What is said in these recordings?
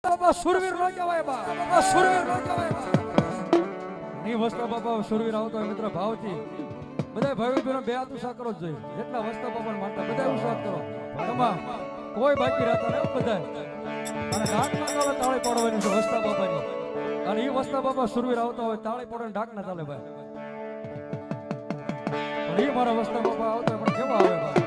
બાપા સુરવીર નો કહેવાય બાપા સુરવીર નો કહેવાય ની વસ્તા બાપા સુરવીર આવતો હોય મિત્ર ભાવથી બધા ભાઈ બહેનો બે હાથ ઉષા કરો જ જોઈએ જેટલા વસ્તા બાપાને માનતા બધા ઉષા કરો તમામ કોઈ બાકી રહેતા નહીં બધા અને ઢાક ના ચાલે તાળી પાડવાની છે વસ્તા બાપાની અને એ વસ્તા બાપા સુરવીર આવતા હોય તાળી પાડવાની ઢાક ના ચાલે ભાઈ પણ એ મારા વસ્તા બાપા આવતા હોય પણ કેવા આવે ભાઈ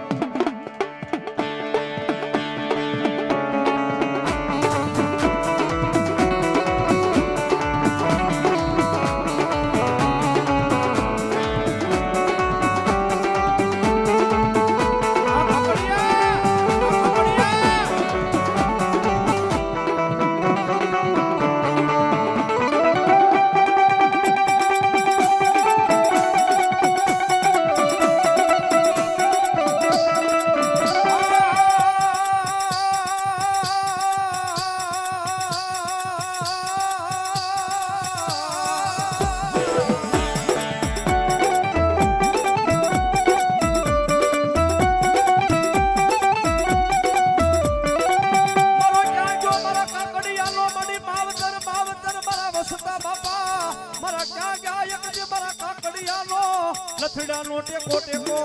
લથડા નો ટેકો ટેકો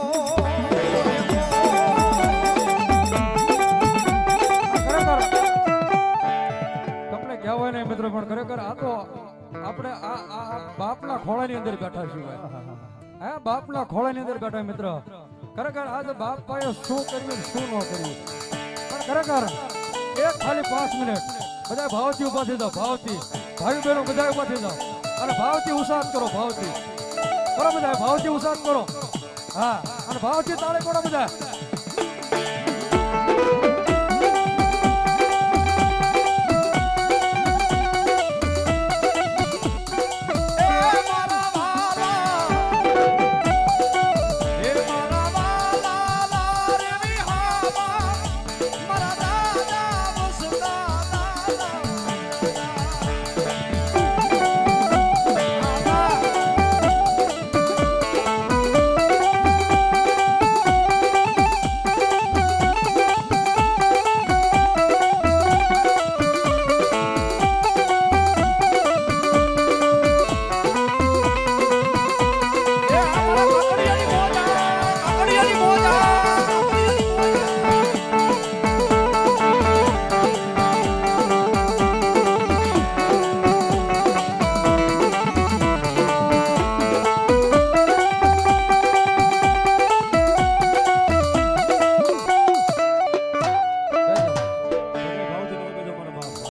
તમને કહેવાય નહીં મિત્રો પણ ખરેખર આ તો આપણે આ બાપના ખોળાની અંદર બેઠા છીએ હા બાપના ખોળાની અંદર બેઠા મિત્ર ખરેખર આજે બાપ ભાઈએ શું કર્યું શું ન કર્યું પણ ખરેખર એક ખાલી 5 મિનિટ બધા ભાવથી ઉભા થઈ જાઓ ભાવથી ભાઈ બહેનો બધા ઉભા થઈ જાઓ અને ભાવથી ઉત્સાહ કરો ભાવથી કરો બધા ભાવથી ઉત્સાહ કરો હા અને ભાવથી તાળી પાડો બધા